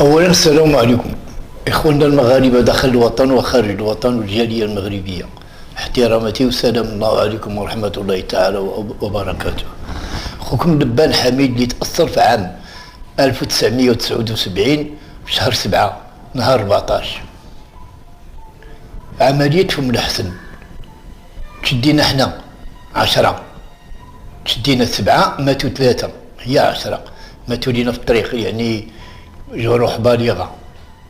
أولا السلام عليكم إخواننا المغاربة داخل الوطن وخارج الوطن والجالية المغربية. احتراماتي والسلام الله عليكم ورحمة الله تعالى وبركاته. أخوكم لبان حميد اللي تأثر في عام 1979 في شهر 7 نهار 14 عملية فم الحسن. تشدينا حنا 10، تشدينا 7 ماتوا 3، هي 10 ماتوا لينا في الطريق، يعني جروح بالغة.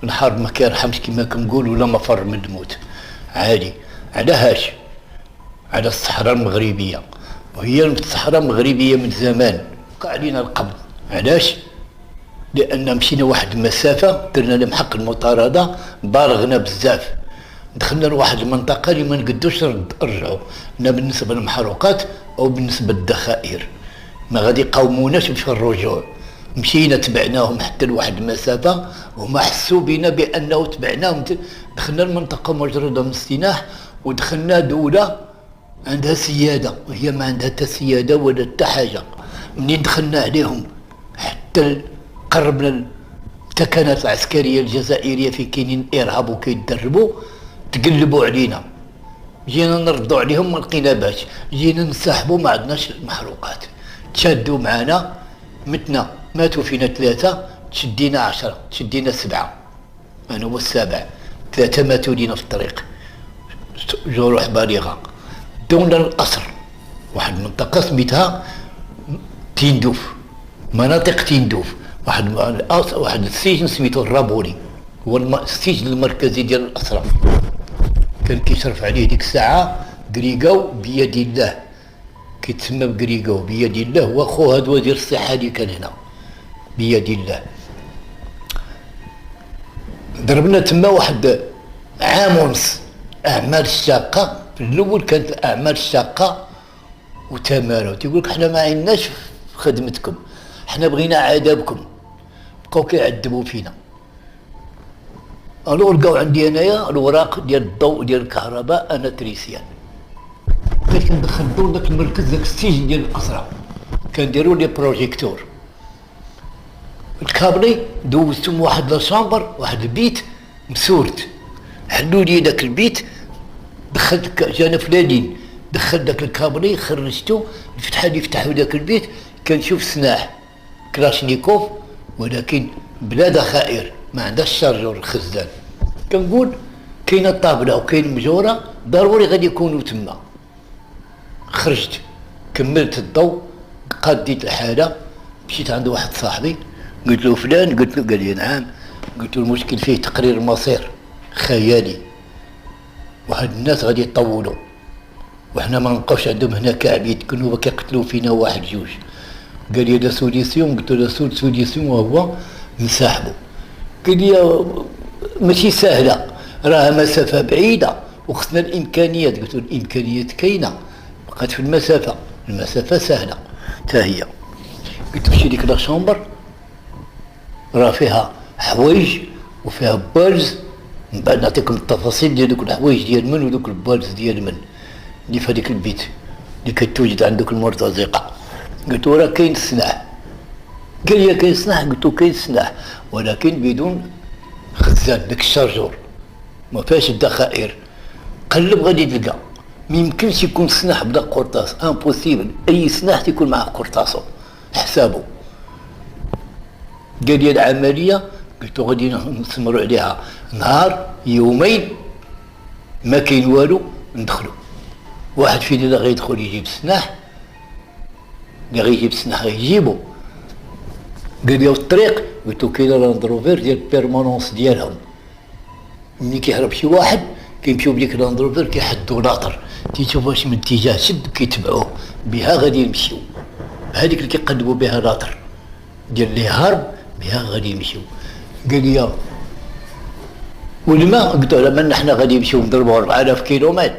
الحرب ما كيرحمش كما كنقول ولا مفر من الموت عادي. على هاش؟ على الصحراء المغربية، وهي الصحراء المغربية من زمان وقع علينا القبض. علاش؟ لأن مشينا واحد المسافة درنا لمحق المطاردة، بالغنا بزاف، دخلنا لواحد المنطقة اللي ما نقدوش نرجعوا، لا بالنسبة للمحروقات أو بالنسبة للذخائر، ما غادي يقاوموناش في الرجوع. مشينا تبعناهم حتى لواحد المسافة وما حسوا بنا بأنه تبعناهم. دخلنا المنطقة مجردة من السلاح ودخلنا دولة عندها سيادة، وهي ما عندها حتى سيادة ولا حتى حاجة. منين دخلنا عليهم حتى قربنا التكنات العسكرية الجزائرية في كاينين إرهاب وكيتدربوا، تقلبوا علينا. جينا نردوا عليهم ما لقيناباش، جينا نسحبوا ما عندناش المحروقات، تشادوا معانا متنا، ماتوا فينا 3، تشدينا 10، تشدينا 7، أنا هو السابع، 3 ماتوا لينا في الطريق جروح بالغة. دونا القصر، واحد المنطقة سميتها تندوف، مناطق تندوف، واحد السجن سميتو الرابوري، هو السجن المركزي ديال الأسرى. كان كيشرف عليه ديك الساعة قريقاو بيد الله، كيتسمى بقريقاو بيد الله، واخو هاد وزير الصحة اللي كان هنا بيد الله. ضربنا تما واحد عام ونص أعمال الشاقة. في الأول كانت الأعمال الشاقة وتمارا، تيقولك حنا ما عندناش في خدمتكم، حنا بغينا عذابكم. بقاو كيعذبوا فينا. الو لقاو عندي انايا الوراق ديال الضوء ديال الكهرباء، انا تريسيان. كنت كندخل الضوء داك المركز داك السجن ديال الاسرى، كنديروا لي بروجيكتور. الكابلي دوزتهم واحد لاشامبر، واحد البيت مسورت، حلوا لي داك البيت، دخلت جانا فلانين، دخل داك الكابلي خرجته، الفتحه اللي فتحوا داك البيت كنشوف سلاح كلاشنيكوف، ولكن بلا ذخائر، ما عندهاش شارجور الخزان. كنقول كاينه طابله وكاين مجوره ضروري غادي يكونوا تما. خرجت كملت الضوء، قاديت الحاله، مشيت عند واحد صاحبي قلت له فلان، قلت له، قال لي نعم. قلت له المشكل فيه تقرير مصير خيالي، وهاد الناس غادي يطولوا وحنا ما نبقاوش عندهم هنا كعبيد، كانوا كيقتلوا فينا واحد جوج. قال لي لا سوليسيون، قلت له لا سوليسيون وهو نسحبوا. قال لي ماشي سهله، راها مسافه بعيده وخصنا الامكانيات. قلت له الامكانيات كاينه، بقات في المسافه، المسافه سهله حتى هي. قلت له شي ديك لا شومبر راه فيها حوايج وفيها بالز، من بعد نعطيكم التفاصيل ديال دوك الحوايج ديال من ودوك البالز ديال من اللي في هذيك البيت اللي كتوجد عندك المرتزقه. قلت له راه كاين السلاح. قال لي كاين سلاح؟ قلت له كاين سلاح ولكن بدون خزان، داك الشارجور ما فيهاش الذخائر. قلب غادي تلقى، ما يمكنش يكون سلاح بلا قرطاس، امبوسيبل. اي سلاح تيكون معاه قرطاسو حسابه. قال لي العمليه، قلت له غادي نستمروا عليها نهار يومين، ما كاين والو ندخلوا. واحد فينا اللي غيدخل يجيب السلاح، اللي غيجيب السلاح غيجيبو. قال لي الطريق، قلت له كاين لاند روفير ديال البيرمانونس ديالهم، ملي كيهرب شي واحد كيمشيو بديك لاند روفير كيحدوا لاطر، تيشوف واش من اتجاه شد كيتبعوه بها غادي يمشيو، هذيك اللي كيقلبوا بها لاطر ديال اللي هارب بها غادي يمشيو. قال لي والماء، قلت له لما حنا غادي نمشيو نضربوا 4000 كيلومتر،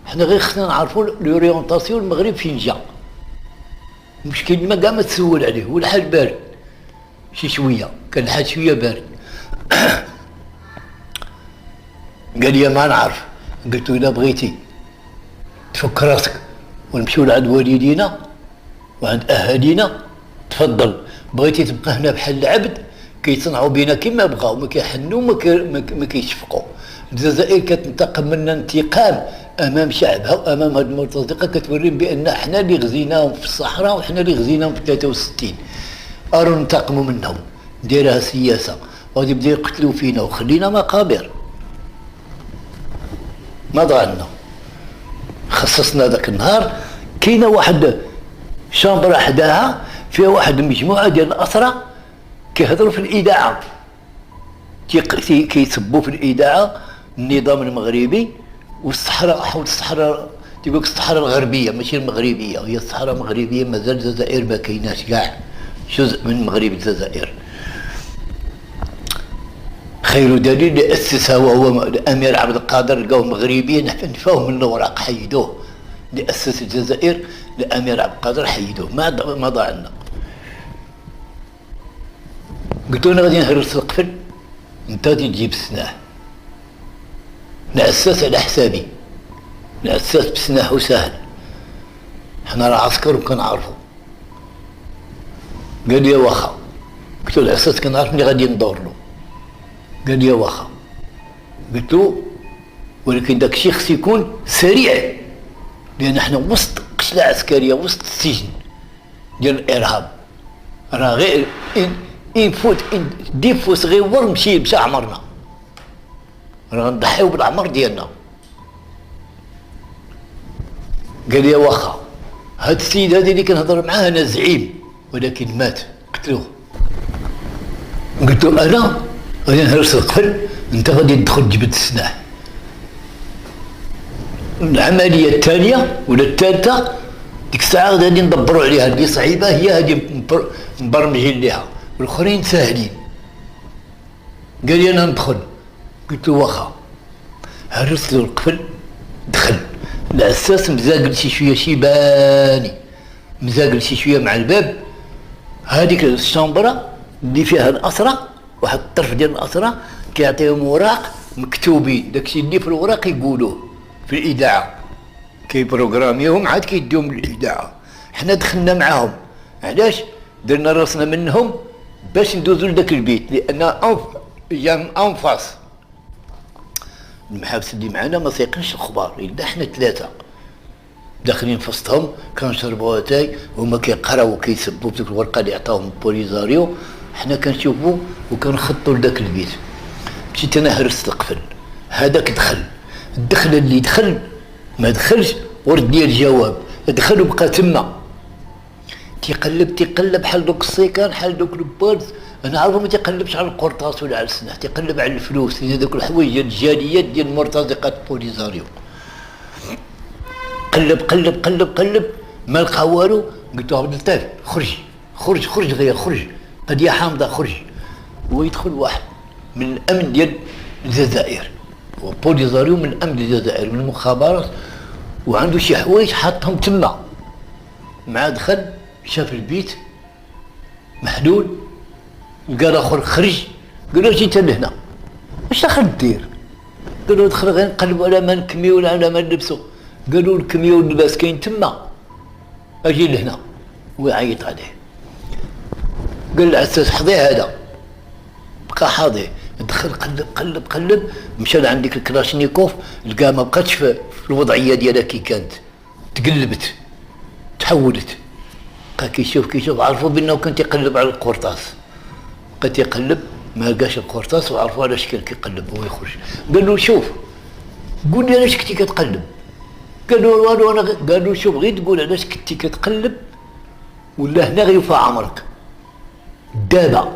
حنا غير خصنا نعرفوا لوريونطاسيون المغرب فين جا. المشكل الماء كاع ما تسول عليه، والحال بارد شي شويه، كان الحال شويه بارد. قال لي ما نعرف. قلت له اذا بغيتي تفك راسك ونمشيو لعند والدينا وعند اهالينا تفضل، بغيتي تبقى هنا بحال العبد كيصنعوا بينا كما بغاو، ما كيحنوا ما كيشفقوا. الجزائر كتنتقم منا انتقام امام شعبها وامام هذه المرتزقه، كتوريهم بان احنا اللي غزيناهم في الصحراء وحنا اللي غزيناهم في 63. اروا ننتقموا منهم، دايرها سياسه وغادي يبداو يقتلوا فينا وخلينا مقابر. ما ضاعنا. خصصنا ذاك النهار كاينه واحد شامبرا حداها فيها واحد المجموعه ديال الاسرى كيهضروا في الاذاعه، كيسبوا في الاذاعه النظام المغربي والصحراء، حول الصحراء تيقول لك الصحراء الغربيه ماشي المغربيه، هي الصحراء المغربيه مازال الجزائر ما كايناش كاع، جزء من مغرب الجزائر. خير دليل اللي اسسها وهو الامير عبد القادر، لقاوه مغربيا نفاوه من الاوراق حيدوه. اللي اسس الجزائر الامير عبد القادر حيدوه، ما ضاع لنا. قلت له انا غادي نهرس القفل، انت غادي تجيب السلاح. العساس على حسابي، العساس بسلاحه ساهل، حنا راه عسكر وكنعرفو. قال لي واخا. قلت له العساس كنعرف ملي غادي ندور له. قال لي واخا. قلت له ولكن داك الشيء خص يكون سريع، لان حنا وسط قشله عسكريه، وسط السجن ديال الارهاب. راه غير ان فوت ان ديفوس غير مشى عمرنا، راه غنضحيو بالعمر ديالنا. قال لي واخا. هاد السيد هذا اللي كنهضر معاه انا زعيم ولكن مات، قتلوه. قلت له انا غادي نهرس القفل، انت غادي تدخل تجبد السلاح. العمليه الثانيه ولا الثالثه ديك الساعه غادي ندبروا عليها، اللي صعيبه هي هذه مبرمجين ليها والاخرين ساهلين. قال لي انا ندخل. قلت له واخا. هرست له القفل، دخل. العساس مزاقل شي شويه شيباني، مزاقل شي شويه مع الباب. هذيك الشامبرا اللي فيها الاسرى، واحد الطرف ديال الاسرى كيعطيهم اوراق مكتوبين، داكشي اللي في الاوراق يقولوه في الاذاعه، كيبروغراميوهم عاد كيديهم للاذاعه. حنا دخلنا معاهم. علاش؟ درنا راسنا منهم باش ندوزو لذاك البيت، لان جا انفاس. المحابس اللي معنا ما سيقنش الخبار الا حنا ثلاثه داخلين في وسطهم، كنشربوا اتاي هما كيقراو وكيسبوا بديك الورقه اللي عطاوهم بوليزاريو. حنا كنشوفوا وكنخطوا لذاك البيت. مشيت انا هرست القفل، هذاك دخل. الدخله اللي دخل ما دخلش ورد لي الجواب، دخل وبقى تما تيقلب بحال دوك السيكان، بحال دوك البارز. انا عارفو ما تيقلبش على القرطاس ولا على السلاح، تيقلب على الفلوس، لان دوك الحوايج ديال الجاليات ديال مرتزقه بوليزاريو. قلب ما لقى والو. قلت له عبد اللطيف خرج غير خرج، قضيه حامضه خرج. ويدخل واحد من الامن ديال الجزائر، وبوليزاريو من الامن الجزائر من المخابرات، وعنده شي حوايج حاطهم تما. مع دخل شاف البيت محلول، لقى الاخر خرج. قال له جيت لهنا واش دخل دير؟ قال له دخل غير نقلبوا على ما نكميو ولا على ما نلبسوا. قالوا الكميو واللباس كاين تما، اجي لهنا. ويعيط عليه. قال العساس حظي هذا، بقى حاضي. دخل قلب مشى لعند ديك الكلاشنيكوف، لقى ما بقاتش في الوضعيه ديالها كي كانت، تقلبت تحولت. بقى كيشوف عرفوا بانه كان تيقلب على القرطاس. بقى تيقلب ما لقاش القرطاس، وعرفوا علاش كان كيقلب. هو يخرج قال له شوف قول لي علاش كنتي كتقلب؟ قال له والو انا. قال له شوف غير تقول علاش كنتي كتقلب ولا هنا غيوفى عمرك دابا،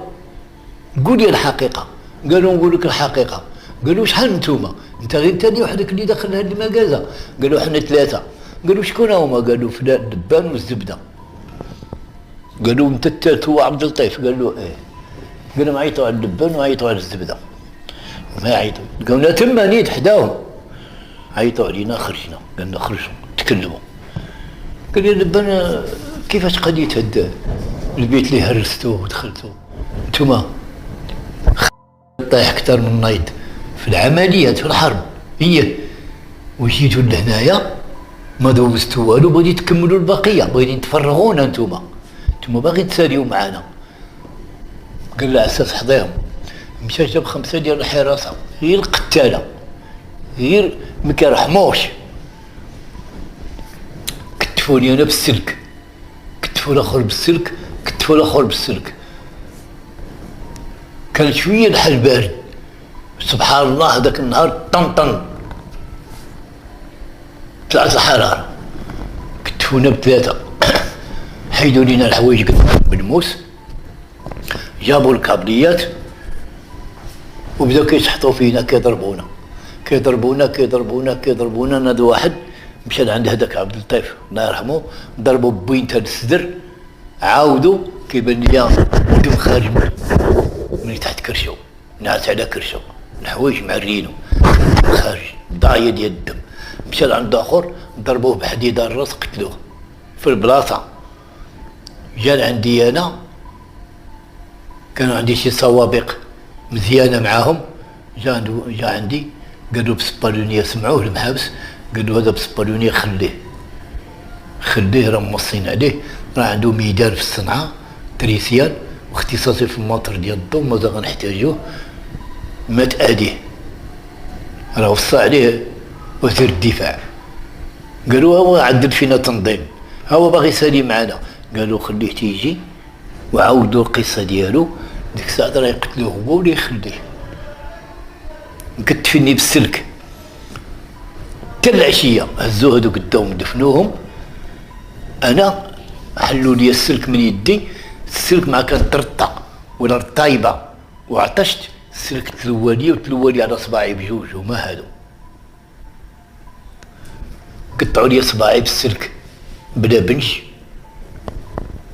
قول لي الحقيقه. قال له نقول لك الحقيقه. قال له شحال نتوما؟ انت غير انت وحدك اللي داخل هذه المكازه؟ قال له حنا ثلاثه. قال له شكون هما؟ قال له فلان الدبان والزبده. قال له انت الثالث هو عبد اللطيف؟ قال له ايه. قال لهم عيطوا على الدبان وعيطوا على الزبده. ما يعيطوا، قالوا تما نيت حداهم. عيطوا علينا خرجنا، قالنا خرجوا تكلموا. قال لي الدبان كيفاش قضيه هاد البيت اللي هرستوه ودخلتوه نتوما طايح اكثر من نايض في العمليات في الحرب هي، وجيتوا لهنايا ما دوزتوا والو، بغيتوا تكملوا البقيه، بغيتوا تفرغونا. نتوما باغيين تساليو معانا. قال له عساس حضيهم، مشى جاب 5 ديال الحراسه غير القتاله، غير ما كيرحموش، كتفوني انا بالسلك، كتفوا الاخر بالسلك، كتفوا الاخر بالسلك. كان شويه الحل بارد، سبحان الله هذاك النهار طنطن طلعت الحراره، كتفونا بثلاثه. حيدوا لينا الحوايج بالموس، جابوا الكابليات وبداو كيشحطوا فينا، كيضربونا كيضربونا كيضربونا كيضربونا. ناض واحد مشى لعند هذاك عبد اللطيف الله يرحمه، ضربوا بوينت هاد الصدر، عاودوا كيبان ليا الدم خارج من تحت كرشو، ناعس على كرشو، الحوايج معرينو خارج ضايع ديال الدم. مشى لعند اخر ضربوه بحديده الراس قتلوه في البلاصه. جا عندي انا، كان عندي شي سوابق مزيانه معاهم، جا عندي قالوا بسبالونيه، سمعوه المحابس قالوا هذا بسبالونيه خليه راه موصين عليه، راه عنده ميدان في الصنعاء تريسيان واختصاصي في الموتر ديال الضو، مازال غنحتاجوه، مات اديه، راه وصى عليه وزير الدفاع. قالوا هو عدل فينا تنظيم، هو باغي يسالي معنا، قالوا خليه تيجي، وعاودوا القصه ديالو. ديك الساعه راه يقتلوه هو ولا يخليه، مكتفيني بالسلك حتى العشيه. هزو هذوك الدوم دفنوهم، انا حلوا لي السلك من يدي، السلك ما كان ترطى ولا طايبه، وعطشت السلك تلوالي وتلوالي على صباعي بجوج، وما هادو قطعوا لي صباعي بالسلك بلا بنش.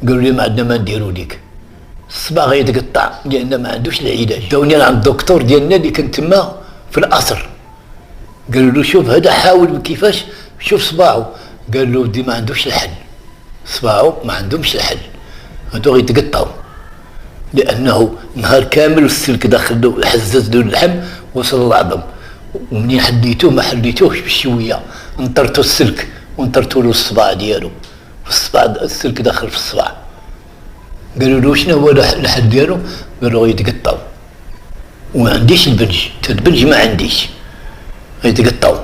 قالوا لي ما عندنا ما نديرو ليك، الصباع غيتقطع لان ما عندوش العلاج. داوني عند الدكتور ديالنا اللي كان تما في القصر، قالوا له شوف هذا حاول كيفاش، شوف صباعه، قال له دي ما عندوش الحل، صباعه ما عندهمش الحل، هادو غيتقطعوا، لانه نهار كامل السلك داخل له، حزز له اللحم وصل العظم، ومنين حديتوه ما حديتوهش بشويه، انطرتو السلك وانطرتو له الصباع ديالو، الصباع السلك داخل في الصباع. قالوا له شنو هو الحل ديالو؟ قالوا غيتقطعوا، وما عنديش البنج، البنج ما عنديش، غيتقطعوا.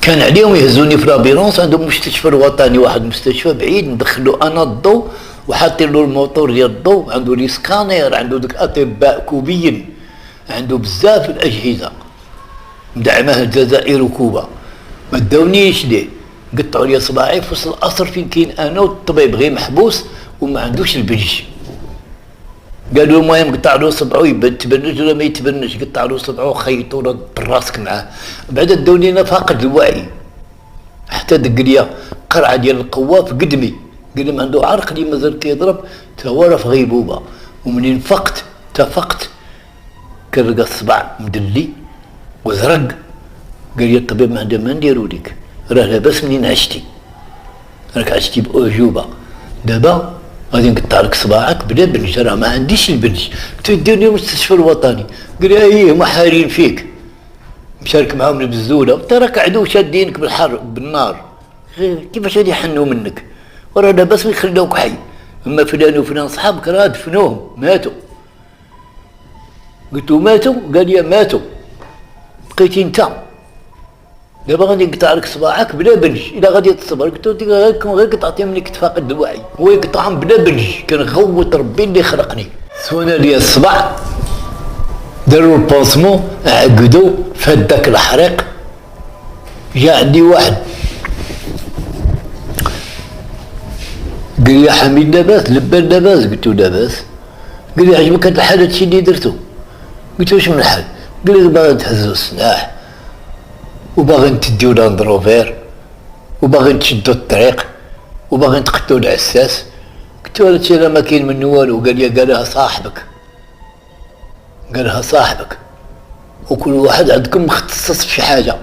كان عليهم يهزوني في لابيرونس، عندهم مستشفى الوطني، واحد مستشفى بعيد، ندخلوا انا الضو وحاطين له الموتور ديال الضو، عنده لي سكانير، عنده دوك اطباء كوبيين، عنده بزاف الاجهزه مدعمها الجزائر وكوبا. ما داونيش ليه، قطعوا لي صباعي في وسط القصر فين كاين انا والطبيب غير محبوس وما عندوش البنج. قالوا المهم قطع له صبعه يتبنج ولا ما يتبنج، قطع له صبعه وخيطوا له براسك معاه. بعد داوني انا فاقد الوعي، حتى دق لي قرعه ديال القوه في قدمي، قال لي عنده عرق اللي مازال كيضرب، تا هو راه في غيبوبه. ومنين فقت كنلقى الصبع مدلي وزرق. قال لي الطبيب ما عنده ما نديرو لك، راه لاباس منين عشتي، راك عشتي باعجوبه، دابا غادي نقطع لك صباعك بلا بنج، راه ما عنديش البنج، تديرني المستشفى الوطني. قال لي ايه هما حارين فيك، مشارك معاهم البزوله، انت راك عدو شادينك بالحر بالنار، كيفاش غادي يحنوا منك، وراه لاباس ما يخلوك حي. اما فلان وفلان صحابك راه دفنوهم ماتوا. قلت له ماتوا؟ قال لي ماتوا، بقيتي انت، دابا غادي نقطع لك صباعك بلا بنج، الا غادي تصبر. قلت له غير قطعتي ملي كنت فاقد الوعي، هو يقطعهم بلا بنج، كنغوت ربي اللي خلقني. سوانا لي الصبع، داروا البونسمون، عقدوا فات داك الحريق. جا عندي واحد قال لي حميد لاباس؟ لبان لاباس؟ قلت له لاباس. قال لي عجبك هاد الحال هادشي اللي درتو؟ قلت له واش من الحال؟ قال لي باغي تهزوا السلاح وباغي تديو لاندروفير وباغي تشدوا الطريق وباغي تقتلوا العساس. قلت له هادشي راه ما كاين منه والو. قال لي قالها صاحبك، وكل واحد عندكم مختص في حاجه،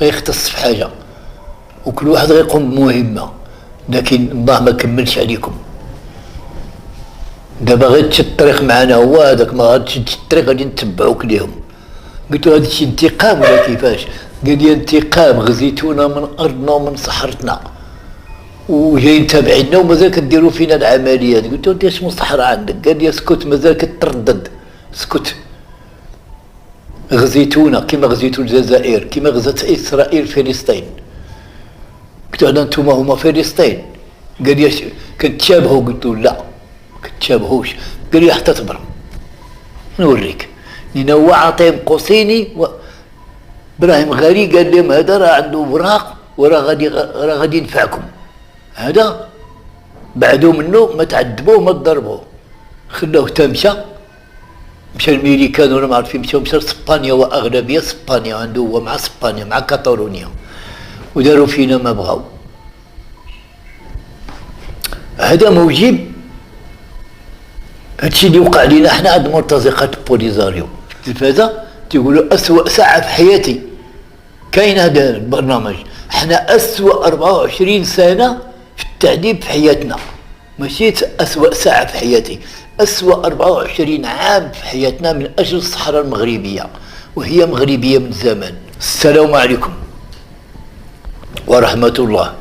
غيختص في حاجه، وكل واحد غيقوم بمهمه، لكن الله ما كملش عليكم. دابا غير تشد الطريق معنا، هو هذاك ما غاتشدش الطريق غادي نتبعوك ليهم. قلت له هادشي انتقام ولا كيفاش؟ قال لي انتقام، غزيتونا من ارضنا ومن صحرتنا وجايين تابعينا ومازال كديروا فينا العمليات. قلت له انت اش مصحرة عندك؟ قال لي اسكت مازال كتردد، اسكت. غزيتونا كما غزيتوا الجزائر، كما غزت اسرائيل فلسطين. قلت له انتم هما فلسطين. قال لي كنتشابهوا. قلت له لا كنتشابهوش. قال لي حتى تبر نوريك. لأن هو عاطيهم قوسيني ابراهيم غالي قال لهم هذا راه عنده اوراق وراه غادي ينفعكم. هذا بعدو منه ما تعذبوه ما تضربوه. خلاوه حتى مشى الميريكان ولا ما عرف فين مشى لاسبانيا، واغلبيه اسبانيا عنده هو مع اسبانيا مع كاتالونيا، وداروا فينا ما بغاو. هذا موجب هادشي اللي وقع لينا حنا عند مرتزقة بوليزاريو في التلفازة. تيقولوا أسوأ ساعة في حياتي. كاين هذا البرنامج. حنا أسوأ 24 سنة في التعذيب في حياتنا، ماشي أسوأ ساعة في حياتي، أسوأ 24 عام في حياتنا من أجل الصحراء المغربية، وهي مغربية من زمان. السلام عليكم ورحمة الله.